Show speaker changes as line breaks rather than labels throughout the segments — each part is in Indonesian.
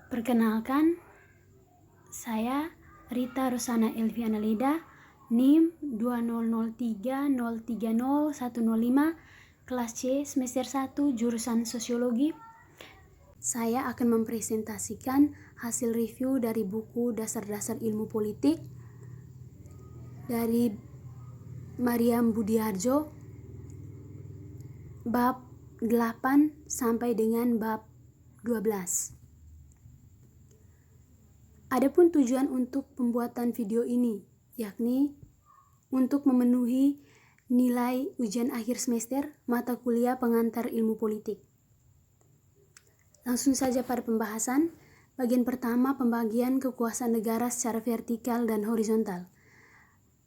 Perkenalkan, saya Rita Rosana Elviana Leda, NIM 2003030105, kelas C semester 1 jurusan Sosiologi. Saya akan mempresentasikan hasil review dari buku Dasar-Dasar Ilmu Politik dari Mariam Budiarjo, bab 8 sampai dengan bab 12. Adapun tujuan untuk pembuatan video ini, yakni untuk memenuhi nilai ujian akhir semester mata kuliah pengantar ilmu politik. Langsung saja pada pembahasan. Bagian pertama, pembagian kekuasaan negara secara vertikal dan horizontal.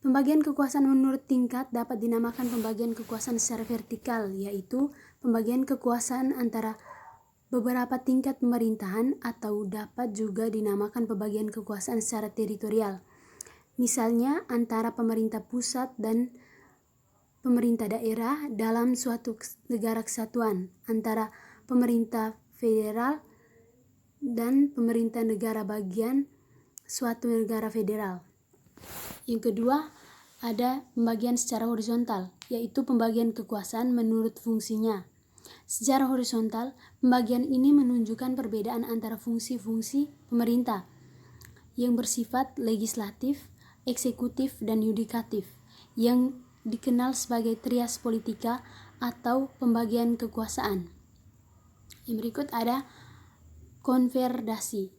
Pembagian kekuasaan menurut tingkat dapat dinamakan pembagian kekuasaan secara vertikal, yaitu pembagian kekuasaan antara beberapa tingkat pemerintahan, atau dapat juga dinamakan pembagian kekuasaan secara teritorial. Misalnya antara pemerintah pusat dan pemerintah daerah dalam suatu negara kesatuan, antara pemerintah federal dan pemerintah negara bagian suatu negara federal. Yang kedua, ada pembagian secara horizontal, yaitu pembagian kekuasaan menurut fungsinya. Secara horizontal, pembagian ini menunjukkan perbedaan antara fungsi-fungsi pemerintah yang bersifat legislatif, eksekutif, dan yudikatif, yang dikenal sebagai trias politika atau pembagian kekuasaan. Yang berikut ada konfederasi.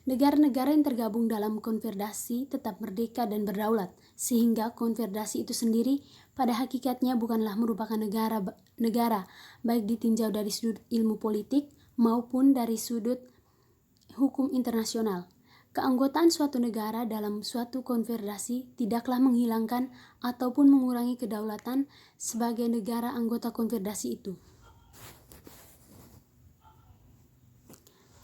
Negara-negara yang tergabung dalam konfederasi tetap merdeka dan berdaulat, sehingga konfederasi itu sendiri pada hakikatnya bukanlah merupakan negara, baik ditinjau dari sudut ilmu politik maupun dari sudut hukum internasional. Keanggotaan suatu negara dalam suatu konfederasi tidaklah menghilangkan ataupun mengurangi kedaulatan sebagai negara anggota konfederasi itu.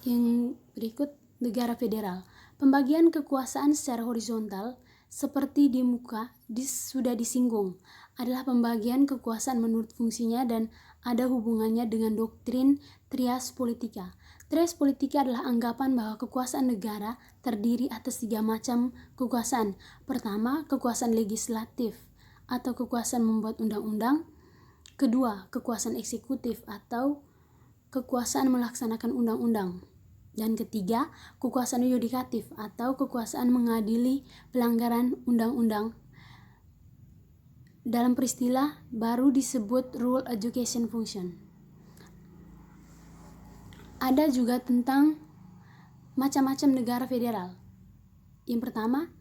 Yang berikut, negara federal. Pembagian kekuasaan secara horizontal seperti di muka sudah disinggung, adalah pembagian kekuasaan menurut fungsinya dan ada hubungannya dengan doktrin trias politika. Trias politika adalah anggapan bahwa kekuasaan negara terdiri atas 3 macam kekuasaan. Pertama, kekuasaan legislatif atau kekuasaan membuat undang-undang. Kedua, kekuasaan eksekutif atau kekuasaan melaksanakan undang-undang. Dan ketiga, kekuasaan yudikatif atau kekuasaan mengadili pelanggaran undang-undang. Dalam peristilah baru disebut rule education function. Ada juga tentang macam-macam negara federal. Yang pertama,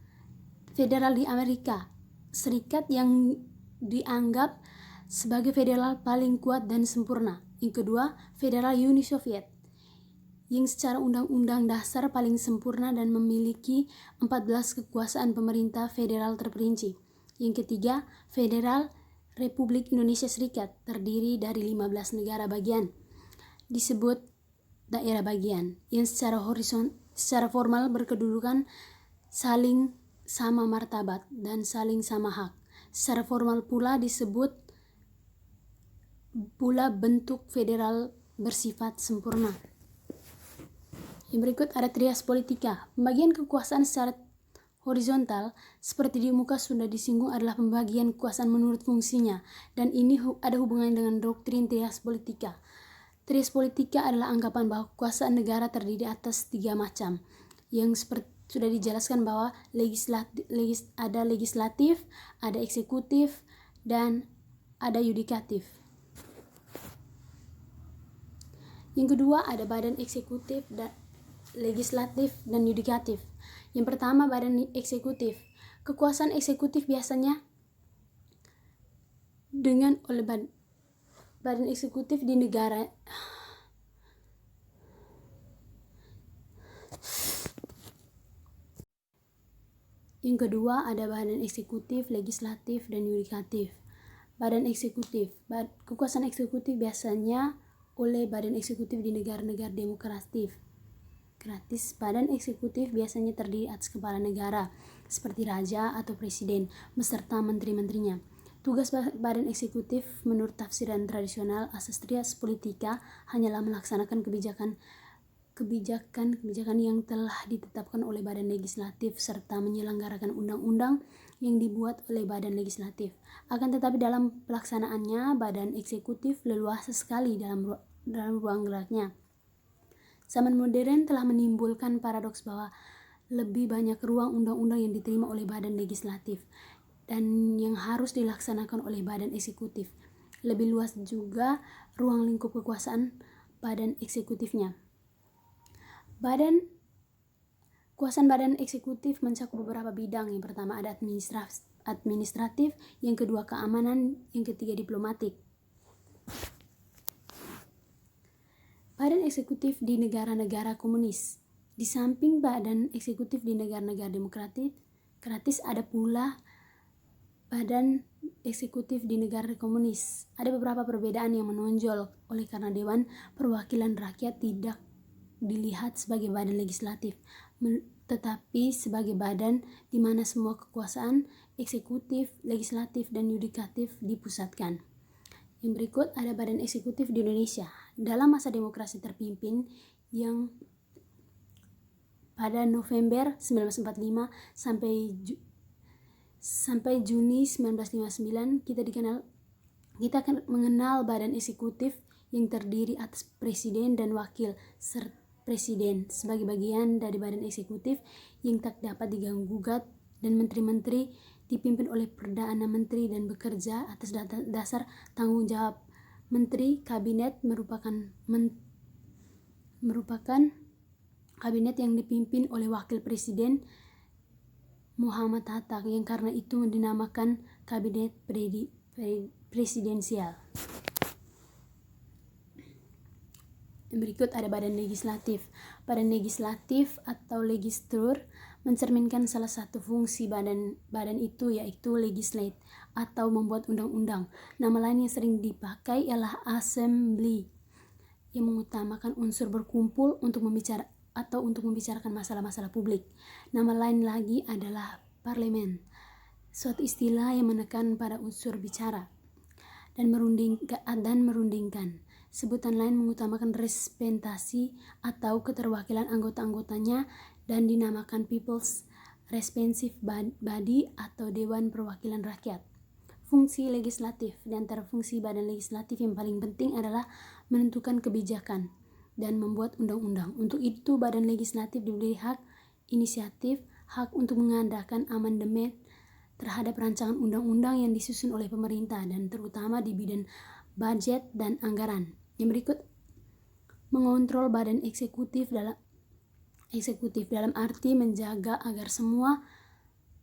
federal di Amerika Serikat yang dianggap sebagai federal paling kuat dan sempurna. Yang kedua, federal Uni Soviet yang secara undang-undang dasar paling sempurna dan memiliki 14 kekuasaan pemerintah federal terperinci. Yang ketiga, Federal Republik Indonesia Serikat terdiri dari 15 negara bagian, disebut daerah bagian, yang secara formal berkedudukan saling sama martabat dan saling sama hak. Secara formal pula disebut pula bentuk federal bersifat sempurna. Yang berikut ada trias politika. Pembagian kekuasaan secara horizontal seperti di muka sudah disinggung adalah pembagian kekuasaan menurut fungsinya, dan ini ada hubungannya dengan doktrin trias politika. Trias politika adalah anggapan bahwa kekuasaan negara terdiri atas 3 macam, yang seperti sudah dijelaskan bahwa ada legislatif, ada eksekutif, dan ada yudikatif. Yang kedua, ada badan eksekutif, legislatif, dan yudikatif. Yang pertama, badan eksekutif. Kekuasaan eksekutif biasanya oleh badan eksekutif di negara Yang kedua, ada badan eksekutif, legislatif, dan yudikatif. Badan eksekutif. Kekuasaan eksekutif biasanya oleh badan eksekutif di negara-negara demokratis. Badan eksekutif biasanya terdiri atas kepala negara, seperti raja atau presiden, beserta menteri-menterinya. Tugas badan eksekutif menurut tafsiran tradisional asas trias politika hanyalah melaksanakan kebijakan yang telah ditetapkan oleh badan legislatif serta menyelenggarakan undang-undang yang dibuat oleh badan legislatif. Akan tetapi dalam pelaksanaannya, badan eksekutif leluasa sekali dalam ruang geraknya. Zaman modern telah menimbulkan paradoks bahwa lebih banyak ruang undang-undang yang diterima oleh badan legislatif dan yang harus dilaksanakan oleh badan eksekutif. Lebih luas juga ruang lingkup kekuasaan badan eksekutifnya. Kekuasaan badan eksekutif mencakup beberapa bidang. Yang pertama ada administratif, yang kedua keamanan, yang ketiga diplomatik. Badan eksekutif di negara-negara komunis. Di samping badan eksekutif di negara-negara demokratis, ada pula badan eksekutif di negara komunis. Ada beberapa perbedaan yang menonjol oleh karena Dewan Perwakilan Rakyat tidak dilihat sebagai badan legislatif, tetapi sebagai badan di mana semua kekuasaan eksekutif, legislatif, dan yudikatif dipusatkan. Yang berikut ada badan eksekutif di Indonesia. Dalam masa demokrasi terpimpin yang pada November 1945 sampai Juni 1959 kita akan mengenal badan eksekutif yang terdiri atas presiden dan wakil serta presiden sebagai bagian dari badan eksekutif yang tak dapat diganggu-gugat, dan menteri-menteri dipimpin oleh Perdana Menteri dan bekerja atas dasar tanggung jawab. Menteri Kabinet merupakan kabinet yang dipimpin oleh Wakil Presiden Muhammad Hatta, yang karena itu dinamakan Kabinet Presidensial. Yang berikut ada badan legislatif. Badan legislatif atau legislatur mencerminkan salah satu fungsi badan itu, yaitu legislate atau membuat undang-undang. Nama lain yang sering dipakai ialah assembly, yang mengutamakan unsur berkumpul untuk membicarakan masalah-masalah publik. Nama lain lagi adalah parlemen, suatu istilah yang menekan pada unsur bicara dan merundingkan. Sebutan lain mengutamakan representasi atau keterwakilan anggota-anggotanya dan dinamakan People's Representative Body atau Dewan Perwakilan Rakyat. Fungsi legislatif. Di antara fungsi badan legislatif yang paling penting adalah menentukan kebijakan dan membuat undang-undang. Untuk itu badan legislatif diberi hak inisiatif, hak untuk mengadakan amandemen terhadap rancangan undang-undang yang disusun oleh pemerintah, dan terutama di bidang budget dan anggaran. Yang berikut mengontrol badan eksekutif dalam arti menjaga agar semua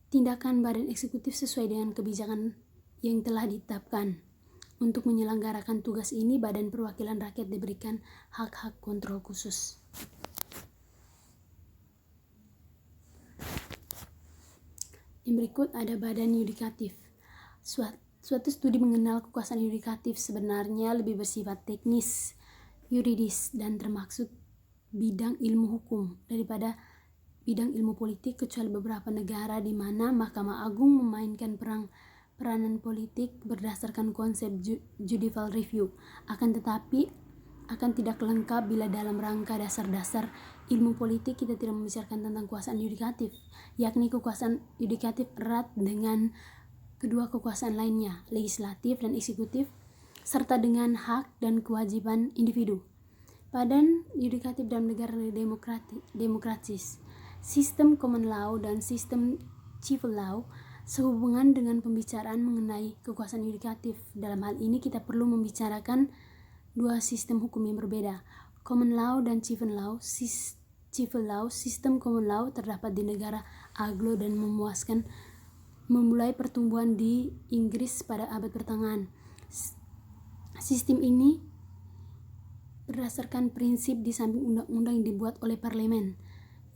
tindakan badan eksekutif sesuai dengan kebijakan yang telah ditetapkan. Untuk menyelenggarakan tugas ini, Badan Perwakilan Rakyat diberikan hak-hak kontrol khusus. Yang berikut ada badan yudikatif. Suatu studi mengenal kekuasaan yudikatif sebenarnya lebih bersifat teknis, yuridis, dan termaksud bidang ilmu hukum daripada bidang ilmu politik, kecuali beberapa negara di mana Mahkamah Agung memainkan peranan politik berdasarkan konsep judicial review. Akan tidak lengkap bila dalam rangka dasar-dasar ilmu politik kita tidak membicarakan tentang kekuasaan yudikatif, yakni kekuasaan yudikatif erat dengan kedua kekuasaan lainnya, legislatif dan eksekutif, serta dengan hak dan kewajiban individu. Badan yudikatif dalam negara demokratis, sistem common law dan sistem civil law sehubungan dengan pembicaraan mengenai kekuasaan yudikatif. Dalam hal ini kita perlu membicarakan dua sistem hukum yang berbeda, common law dan civil law. Sistem common law terdapat di negara Anglo dan memulai pertumbuhan di Inggris pada abad pertengahan. Sistem ini berdasarkan prinsip di samping undang-undang yang dibuat oleh parlemen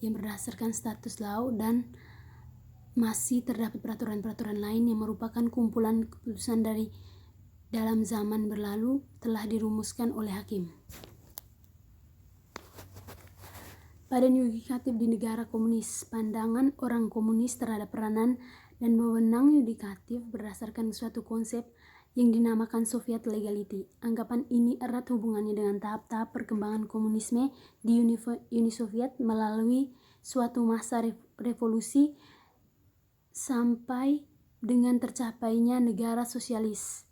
yang berdasarkan status law, dan masih terdapat peraturan-peraturan lain yang merupakan kumpulan keputusan dari dalam zaman berlalu telah dirumuskan oleh hakim. Badan yudikatif di negara komunis. Pandangan orang komunis terhadap peranan dan wewenang yudikatif berdasarkan suatu konsep yang dinamakan Soviet Legality. Anggapan ini erat hubungannya dengan tahap-tahap perkembangan komunisme di Uni Soviet melalui suatu masa revolusi sampai dengan tercapainya negara sosialis.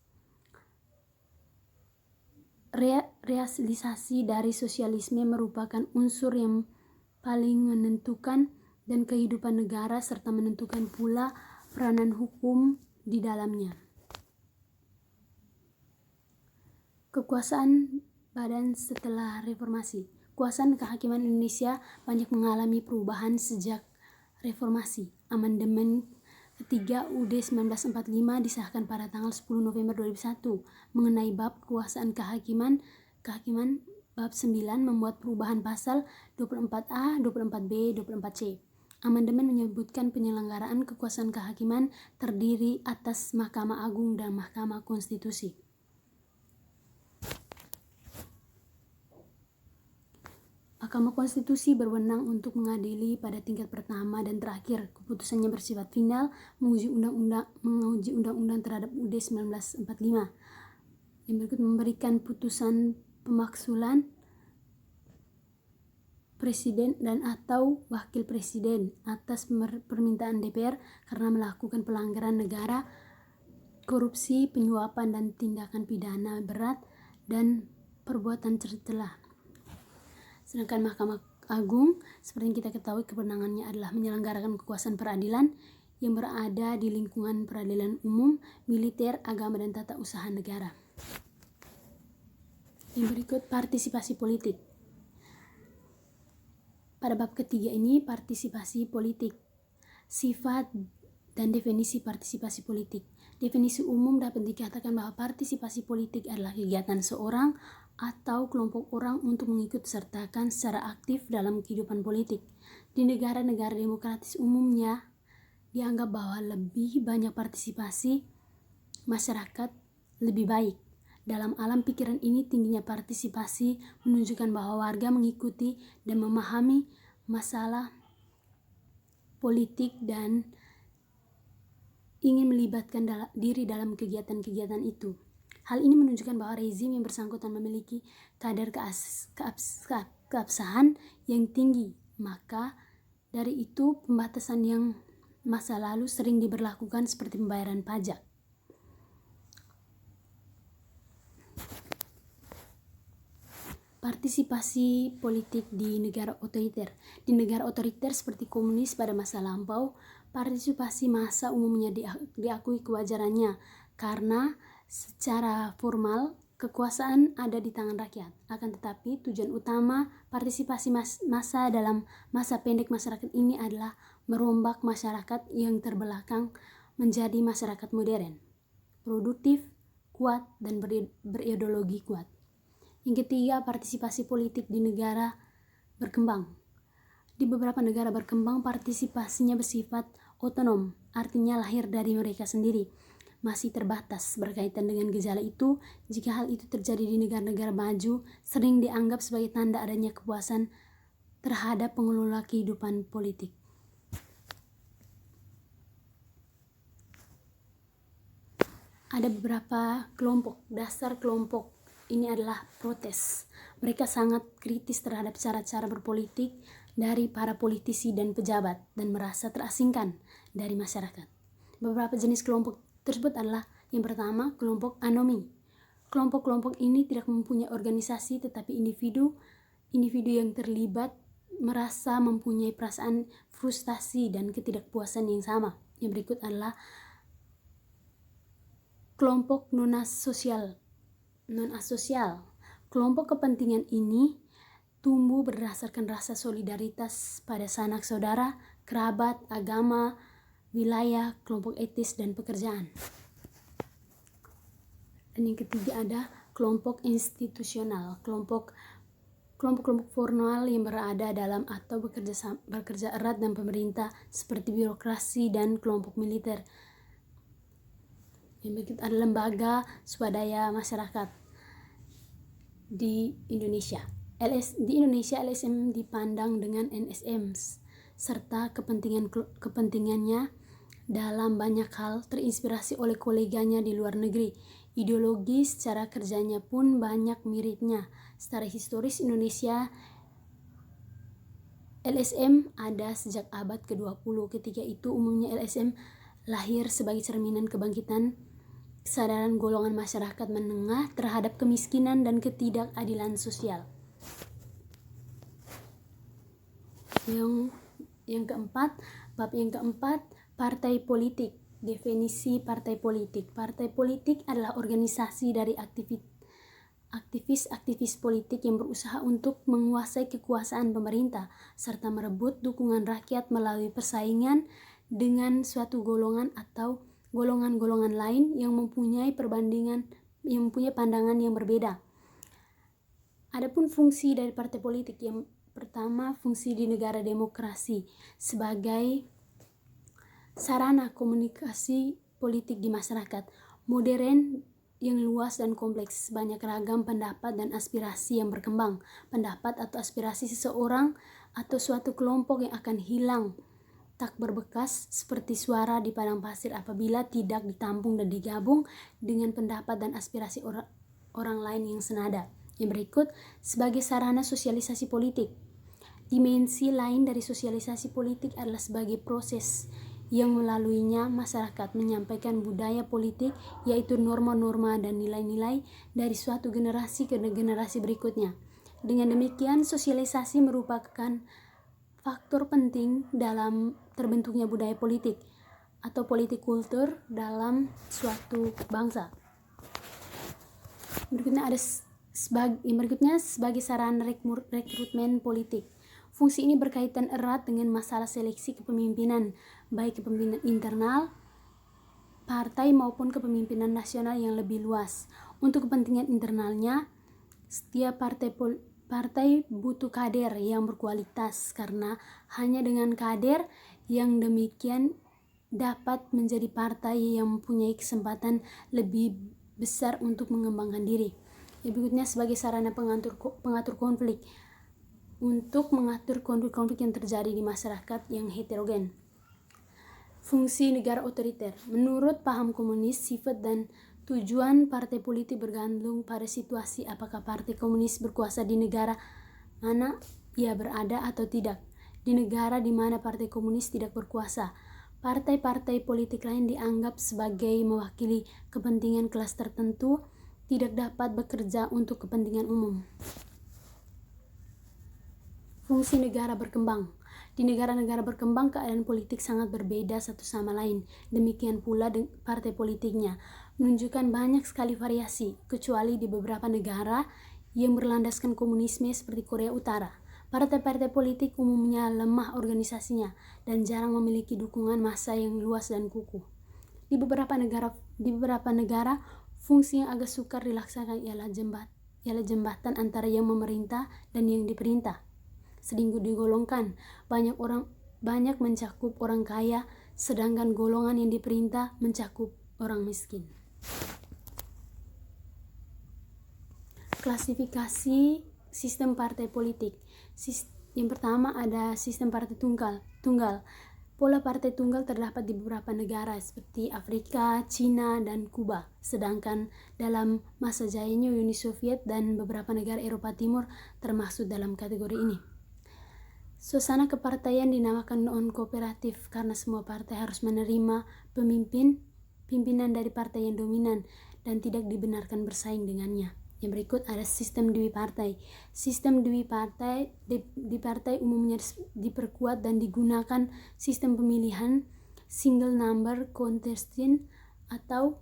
Realisasi dari sosialisme merupakan unsur yang paling menentukan dan kehidupan negara serta menentukan pula peranan hukum di dalamnya. Kekuasaan badan setelah reformasi. Kekuasaan kehakiman Indonesia banyak mengalami perubahan sejak reformasi. Amandemen ketiga UUD 1945 disahkan pada tanggal 10 November 2001 mengenai bab kekuasaan kehakiman bab 9 membuat perubahan pasal 24A, 24B, 24C. Amandemen menyebutkan penyelenggaraan kekuasaan kehakiman terdiri atas Mahkamah Agung dan Mahkamah Konstitusi. Mahkamah Konstitusi berwenang untuk mengadili pada tingkat pertama dan terakhir. Keputusannya bersifat final, menguji undang-undang terhadap UUD 1945. Yang berikut memberikan putusan pemaksulan presiden dan atau wakil presiden atas permintaan DPR karena melakukan pelanggaran negara, korupsi, penyuapan dan tindakan pidana berat dan perbuatan tercela. Sedangkan Mahkamah Agung, seperti yang kita ketahui, kewenangannya adalah menyelenggarakan kekuasaan peradilan yang berada di lingkungan peradilan umum, militer, agama, dan tata usaha negara. Yang berikut partisipasi politik. Pada bab ketiga ini, partisipasi politik. Sifat dan definisi partisipasi politik. Definisi umum dapat dikatakan bahwa partisipasi politik adalah kegiatan seorang atau kelompok orang untuk mengikut sertakan secara aktif dalam kehidupan politik. Di negara-negara demokratis umumnya dianggap bahwa lebih banyak partisipasi masyarakat lebih baik. Dalam alam pikiran ini, tingginya partisipasi menunjukkan bahwa warga mengikuti dan memahami masalah politik dan ingin melibatkan diri dalam kegiatan-kegiatan itu. Hal ini menunjukkan bahwa rezim yang bersangkutan memiliki kadar keabsahan yang tinggi. Maka dari itu pembatasan yang masa lalu sering diberlakukan seperti pembayaran pajak. Partisipasi politik di negara otoriter. Di negara otoriter seperti komunis pada masa lampau, partisipasi massa umumnya diakui kewajarannya karena secara formal kekuasaan ada di tangan rakyat. Akan tetapi tujuan utama partisipasi massa dalam masa pendek masyarakat ini adalah merombak masyarakat yang terbelakang menjadi masyarakat modern, produktif, kuat, dan berideologi kuat. Yang ketiga, partisipasi politik di negara berkembang. Di beberapa negara berkembang, partisipasinya bersifat otonom, artinya lahir dari mereka sendiri, masih terbatas. Berkaitan dengan gejala itu, jika hal itu terjadi di negara-negara maju, sering dianggap sebagai tanda adanya kepuasan terhadap pengelola kehidupan politik. Ada beberapa kelompok. Dasar kelompok ini adalah protes. Mereka sangat kritis terhadap cara-cara berpolitik dari para politisi dan pejabat dan merasa terasingkan dari masyarakat. Beberapa jenis kelompok tersebut adalah yang pertama, kelompok anomi. Kelompok-kelompok ini tidak mempunyai organisasi, tetapi individu yang terlibat merasa mempunyai perasaan frustasi dan ketidakpuasan yang sama. Yang berikut adalah kelompok non-asosial. Kelompok kepentingan ini tumbuh berdasarkan rasa solidaritas pada sanak saudara, kerabat, agama, wilayah, kelompok etis, dan pekerjaan. Dan yang ketiga ada kelompok institusional. Kelompok-kelompok formal yang berada dalam atau bekerja erat dengan pemerintah seperti birokrasi dan kelompok militer. Yang berikut ada lembaga swadaya masyarakat di Indonesia. Di Indonesia LSM dipandang dengan NSM serta kepentingannya dalam banyak hal terinspirasi oleh koleganya di luar negeri Ideologis, cara kerjanya pun banyak miripnya. Secara historis Indonesia LSM ada sejak abad ke-20. Ketika itu umumnya LSM lahir sebagai cerminan kebangkitan kesadaran golongan masyarakat menengah terhadap kemiskinan dan ketidakadilan sosial. Yang keempat, bab yang keempat, partai politik. Definisi partai politik. Partai politik adalah organisasi dari aktivis politik yang berusaha untuk menguasai kekuasaan pemerintah serta merebut dukungan rakyat melalui persaingan dengan suatu golongan atau golongan-golongan lain yang mempunyai pandangan yang berbeda. Adapun fungsi dari partai politik, yang pertama, fungsi di negara demokrasi sebagai sarana komunikasi politik di masyarakat modern yang luas dan kompleks, banyak ragam pendapat dan aspirasi yang berkembang. Pendapat atau aspirasi seseorang atau suatu kelompok yang akan hilang tak berbekas seperti suara di padang pasir apabila tidak ditampung dan digabung dengan pendapat dan aspirasi orang lain yang senada. Yang berikut sebagai sarana sosialisasi politik. Dimensi lain dari sosialisasi politik adalah sebagai proses yang melaluinya masyarakat menyampaikan budaya politik, yaitu norma-norma dan nilai-nilai dari suatu generasi ke generasi berikutnya. Dengan demikian, sosialisasi merupakan faktor penting dalam terbentuknya budaya politik atau politik kultur dalam suatu bangsa. Berikutnya sebagai sarana rekrutmen politik. Fungsi ini berkaitan erat dengan masalah seleksi kepemimpinan, baik kepemimpinan internal partai maupun kepemimpinan nasional yang lebih luas. Untuk kepentingan internalnya, setiap partai butuh kader yang berkualitas, karena hanya dengan kader yang demikian dapat menjadi partai yang mempunyai kesempatan lebih besar untuk mengembangkan diri. Berikutnya sebagai sarana pengatur konflik, untuk mengatur konflik-konflik yang terjadi di masyarakat yang heterogen. Fungsi negara otoriter. Menurut paham komunis, sifat dan tujuan partai politik bergantung pada situasi apakah partai komunis berkuasa di negara mana ia berada atau tidak. Di negara di mana partai komunis tidak berkuasa, partai-partai politik lain dianggap sebagai mewakili kepentingan kelas tertentu, tidak dapat bekerja untuk kepentingan umum. Fungsi negara berkembang. Di negara-negara berkembang, keadaan politik sangat berbeda satu sama lain. Demikian pula partai politiknya menunjukkan banyak sekali variasi, kecuali di beberapa negara yang berlandaskan komunisme seperti Korea Utara. Partai-partai politik umumnya lemah organisasinya dan jarang memiliki dukungan massa yang luas dan kukuh. Di beberapa negara, fungsi yang agak sukar dilaksanakan ialah jembatan antara yang memerintah dan yang diperintah. Sedang digolongkan, banyak mencakup orang kaya, sedangkan golongan yang diperintah mencakup orang miskin. Klasifikasi sistem partai politik. Yang pertama ada sistem partai tunggal. Pola partai tunggal terdapat di beberapa negara seperti Afrika, Cina, dan Kuba. Sedangkan dalam masa jayanya Uni Soviet dan beberapa negara Eropa Timur termasuk dalam kategori ini. Suasana kepartaian dinamakan non-kooperatif karena semua partai harus menerima pimpinan dari partai yang dominan dan tidak dibenarkan bersaing dengannya. Yang berikut ada sistem dwi partai. Sistem dwi partai di partai umumnya diperkuat dan digunakan sistem pemilihan single number contestant atau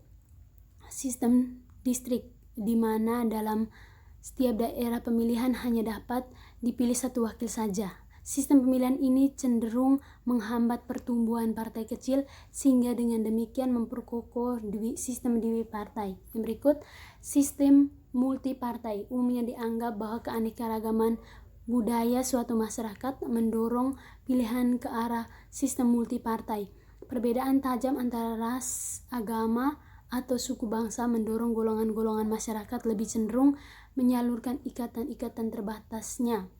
sistem distrik, di mana dalam setiap daerah pemilihan hanya dapat dipilih satu wakil saja. Sistem pemilihan ini cenderung menghambat pertumbuhan partai kecil, sehingga dengan demikian memperkokoh sistem dwi partai. Yang berikut, sistem multipartai. Umumnya dianggap bahwa keanekaragaman budaya suatu masyarakat mendorong pilihan ke arah sistem multipartai. Perbedaan tajam antara ras, agama, atau suku bangsa mendorong golongan-golongan masyarakat lebih cenderung menyalurkan ikatan-ikatan terbatasnya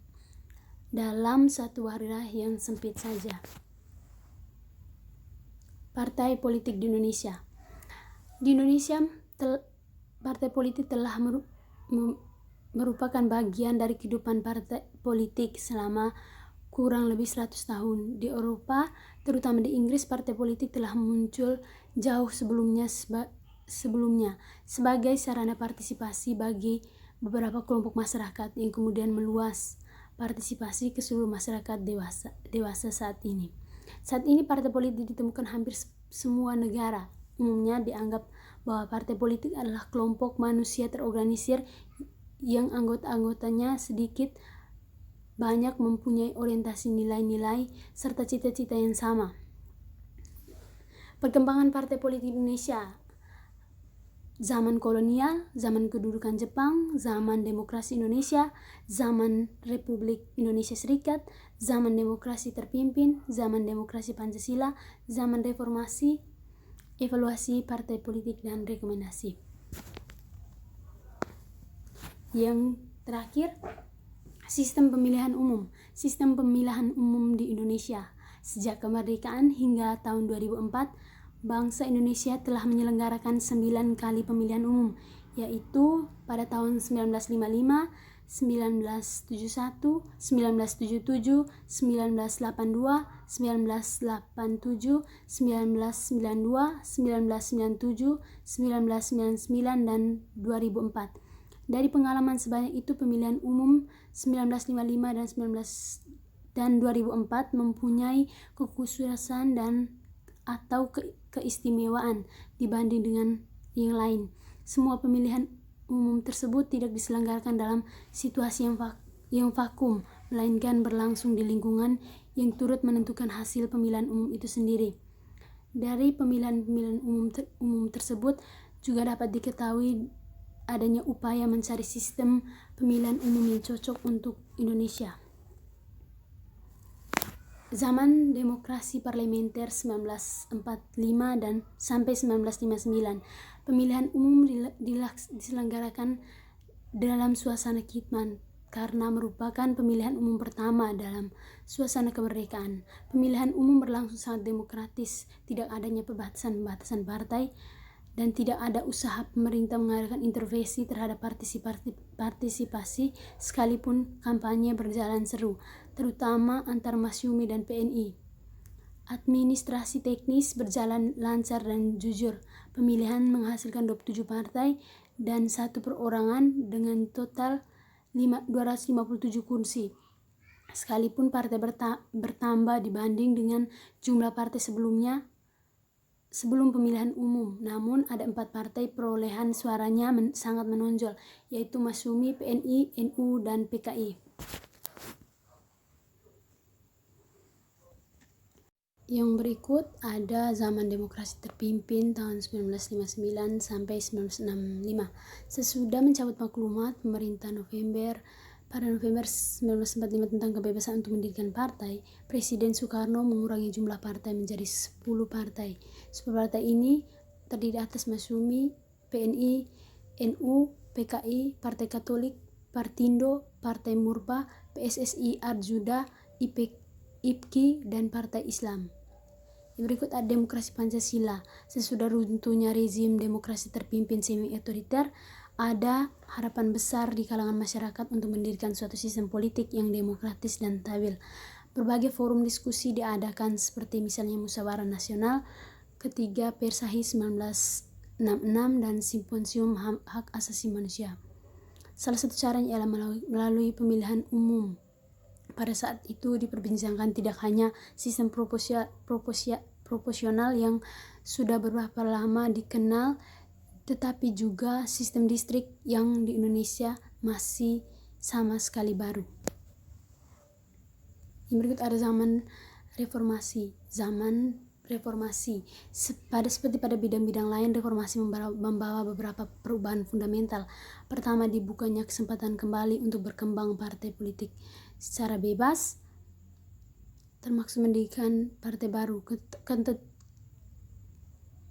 dalam satu wadah yang sempit saja. Partai politik di Indonesia. Di Indonesia partai politik telah merupakan bagian dari kehidupan partai politik selama kurang lebih 100 tahun. Di Eropa, terutama di Inggris, partai politik telah muncul jauh sebelumnya sebagai sarana partisipasi bagi beberapa kelompok masyarakat yang kemudian meluas partisipasi ke seluruh masyarakat dewasa saat ini. Saat ini partai politik ditemukan hampir semua negara. Umumnya dianggap bahwa partai politik adalah kelompok manusia terorganisir yang anggota-anggotanya sedikit banyak mempunyai orientasi nilai-nilai serta cita-cita yang sama. Perkembangan partai politik Indonesia: zaman kolonial, zaman kedudukan Jepang, zaman demokrasi Indonesia, zaman Republik Indonesia Serikat, zaman demokrasi terpimpin, zaman demokrasi Pancasila, zaman reformasi, evaluasi partai politik dan rekomendasi. Yang terakhir, sistem pemilihan umum. Sistem pemilihan umum di Indonesia. Sejak kemerdekaan hingga tahun 2004, bangsa Indonesia telah menyelenggarakan 9 kali pemilihan umum, yaitu pada tahun 1955, 1971, 1977, 1982, 1987, 1992, 1997, 1999, dan 2004. Dari pengalaman sebanyak itu, pemilihan umum 1955 dan 2004 mempunyai kekhususan dan atau keistimewaan dibanding dengan yang lain. Semua pemilihan umum tersebut tidak diselenggarakan dalam situasi yang vakum, melainkan berlangsung di lingkungan yang turut menentukan hasil pemilihan umum itu sendiri. Dari pemilihan umum tersebut juga dapat diketahui adanya upaya mencari sistem pemilihan umum yang cocok untuk Indonesia. Zaman demokrasi parlementer 1945 dan sampai 1959, pemilihan umum diselenggarakan dalam suasana khidmat karena merupakan pemilihan umum pertama dalam suasana kemerdekaan. Pemilihan umum berlangsung sangat demokratis, tidak adanya pembatasan partai, dan tidak ada usaha pemerintah mengadakan intervensi terhadap partisipasi sekalipun kampanye berjalan seru, terutama antar Masyumi dan PNI. Administrasi teknis berjalan lancar dan jujur. Pemilihan menghasilkan 27 partai dan 1 perorangan dengan total 257 kursi. Sekalipun partai bertambah dibanding dengan jumlah partai sebelum pemilihan umum, namun ada 4 partai perolehan suaranya sangat menonjol, yaitu Masyumi, PNI, NU, dan PKI. Yang berikut ada zaman demokrasi terpimpin tahun 1959 sampai 1965. Sesudah mencabut maklumat pemerintah pada November 1945 tentang kebebasan untuk mendirikan partai, Presiden Soekarno mengurangi jumlah partai menjadi 10 partai. 10 partai ini terdiri atas Masyumi, PNI, NU, PKI, Partai Katolik, Partindo, Partai Murpa, PSSI, Arjuda, IPKI, dan Partai Islam. Berikut ada demokrasi Pancasila. Sesudah runtuhnya rezim demokrasi terpimpin semi-otoriter, ada harapan besar di kalangan masyarakat untuk mendirikan suatu sistem politik yang demokratis dan stabil. Berbagai forum diskusi diadakan seperti misalnya Musyawarah Nasional ketiga Persahi 1966 dan Simposium Hak Asasi Manusia. Salah satu caranya ialah melalui pemilihan umum. Pada saat itu diperbincangkan tidak hanya sistem proporsional yang sudah beberapa lama dikenal, tetapi juga sistem distrik yang di Indonesia masih sama sekali baru. Yang berikut ada zaman reformasi. Seperti pada bidang-bidang lain, reformasi membawa beberapa perubahan fundamental. Pertama, dibukanya kesempatan kembali untuk berkembang partai politik secara bebas, termasuk mendirikan partai baru.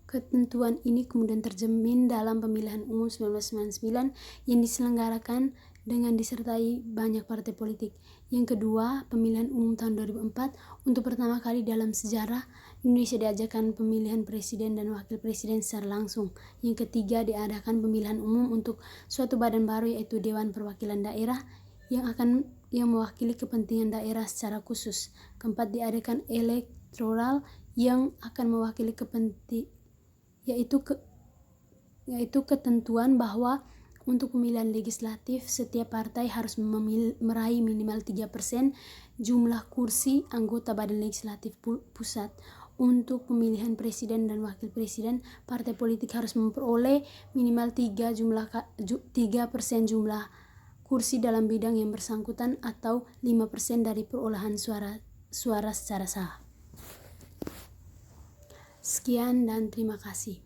Ketentuan ini kemudian tercermin dalam pemilihan umum 1999 yang diselenggarakan dengan disertai banyak partai politik. Yang kedua, pemilihan umum tahun 2004. Untuk pertama kali dalam sejarah, Indonesia diadakan pemilihan presiden dan wakil presiden secara langsung. Yang ketiga, diadakan pemilihan umum untuk suatu badan baru, yaitu Dewan Perwakilan Daerah yang mewakili kepentingan daerah secara khusus. Keempat, diadakan elektoral yang akan mewakili yaitu ketentuan bahwa untuk pemilihan legislatif, setiap partai harus meraih minimal 3% jumlah kursi anggota Badan Legislatif Pusat. Untuk pemilihan presiden dan wakil presiden, partai politik harus memperoleh minimal 3% jumlah kursi dalam bidang yang bersangkutan atau 5% dari perolehan suara secara sah. Sekian dan terima kasih.